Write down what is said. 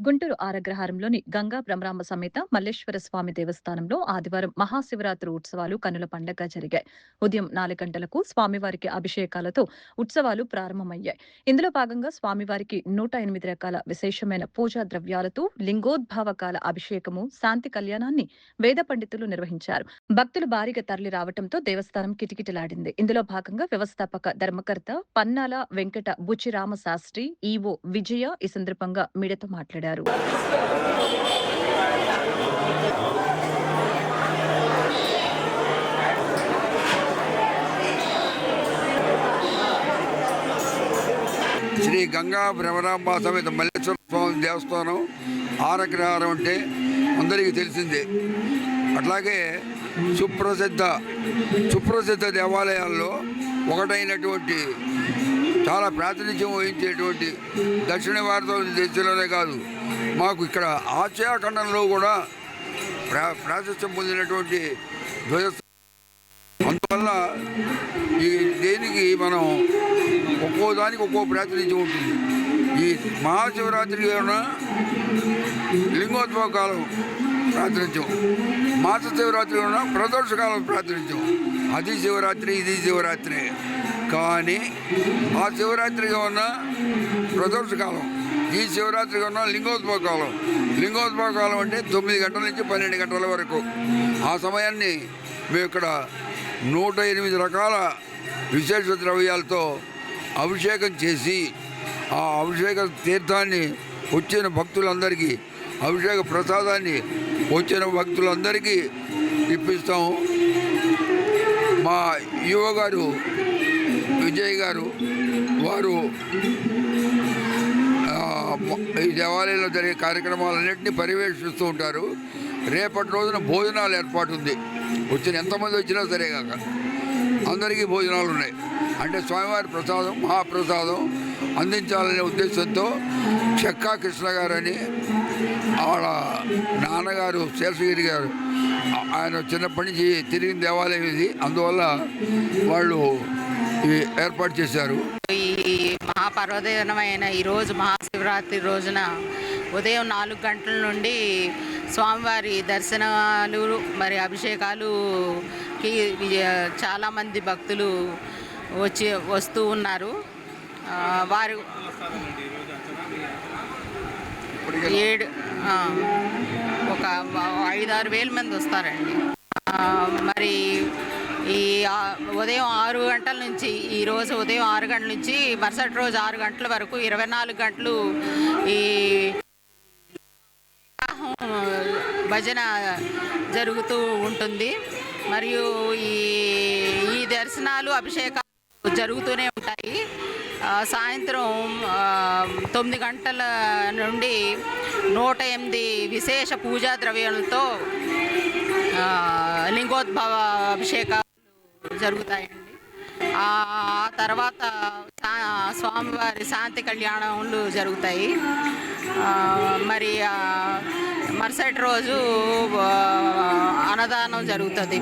గుంటూరు ఆరగ్రహారంలోని గంగా భ్రమరాంబ సమేత మల్లేశ్వర స్వామి దేవస్థానంలో ఆదివారం మహాశివరాత్రి ఉత్సవాలు కనుల పండగ జరిగాయి. ఉదయం 4 గంటలకు స్వామివారికి అభిషేకాలతో ఉత్సవాలు ప్రారంభమయ్యాయి. ఇందులో భాగంగా స్వామివారికి 108 రకాల విశేషమైన పూజా ద్రవ్యాలతో లింగోద్భావకాల అభిషేకము, శాంతి కళ్యాణాన్ని వేద పండితులు నిర్వహించారు. భక్తులు భారీగా తరలి రావడంతో దేవస్థానం కిటకిటలాడింది. ఇందులో భాగంగా వ్యవస్థాపక ధర్మకర్త పన్నాల వెంకట బుచ్చిరామ శాస్త్రి, ఈవో విజయ ఈ సందర్భంగా మీడియాతో మాట్లాడారు. శ్రీ గంగా భ్రమరాంబ సమేత మల్లేశ్వర స్వామి దేవస్థానం ఆరగ్రహారం అంటే అందరికీ తెలిసిందే. అట్లాగే సుప్రసిద్ధ దేవాలయాల్లో ఒకటైనటువంటి చాలా ప్రాతినిధ్యం వహించేటువంటి దక్షిణ భారతదేశంలోనే కాదు, మాకు ఇక్కడ ఆసియా ఖండంలో కూడా ప్రాశస్త్యం పొందినటువంటి ధ్వజస్థానం. అందువల్ల ఈ దేనికి మనం ఒక్కో దానికి ఒక్కో ప్రాతినిధ్యం ఉంటుంది. ఈ మహాశివరాత్రికి ఏమన్నా లింగోద్భవ కాలం ప్రాతినిధ్యం, మాస శివరాత్రి ఉన్న ప్రదోషకాలం ప్రాతినిధ్యం. అది శివరాత్రి, ఇది శివరాత్రి. కానీ ఆ శివరాత్రిగా ఉన్న ప్రదోషకాలం, ఈ శివరాత్రిగా ఉన్న లింగోద్భవ కాలం. లింగోద్భవ కాలం అంటే 9 గంటల నుంచి 12 గంటల వరకు. ఆ సమయాన్ని మేము ఇక్కడ 108 రకాల విశేష ద్రవ్యాలతో అభిషేకం చేసి, ఆ అభిషేక తీర్థాన్ని వచ్చిన భక్తులందరికీ, అభిషేక ప్రసాదాన్ని వచ్చిన భక్తులందరికీ ఇప్పిస్తాము. మా ఈవో గారు విజయ్ గారు వారు ఈ దేవాలయంలో జరిగే కార్యక్రమాలన్నింటినీ పర్యవేక్షిస్తూ ఉంటారు. రేపటి రోజున భోజనాలు ఏర్పాటు ఉంది. వచ్చిన ఎంతమంది వచ్చినా సరే కాక అందరికీ భోజనాలు ఉన్నాయి. అంటే స్వామివారి ప్రసాదం, మహాప్రసాదం అందించాలనే ఉద్దేశంతో చెక్కా కృష్ణ గారని వాళ్ళ నాన్నగారు శేషగిరి గారు, ఆయన చిన్నప్పటి నుంచి తిరిగిన దేవాలయం ఇది. అందువల్ల వాళ్ళు ఏర్పాటు చేశారు. ఈ మహాపర్వదినమైన ఈరోజు మహాశివరాత్రి రోజున ఉదయం 4 గంటల నుండి స్వామివారి దర్శనాలు మరి అభిషేకాలుకి చాలామంది భక్తులు వస్తూ ఉన్నారు. వారు 5-6 వేల మంది వస్తారండి. మరి ఈ ఉదయం 6 గంటల నుంచి, ఈరోజు ఉదయం 6 గంటల నుంచి మరుసటి రోజు 6 గంటల వరకు 24 గంటలు ఈ భజన జరుగుతూ ఉంటుంది. మరియు ఈ దర్శనాలు, అభిషేకాలు జరుగుతూనే ఉంటాయి. సాయంత్రం 9 గంటల నుండి 108 విశేష పూజా ద్రవ్యాలతో లింగోద్భవ అభిషేకాలు జరుగుతాయండి. ఆ తర్వాత స్వామివారి శాంతి కళ్యాణములు జరుగుతాయి. మరి మరుసటి రోజు అన్నదానం జరుగుతుంది.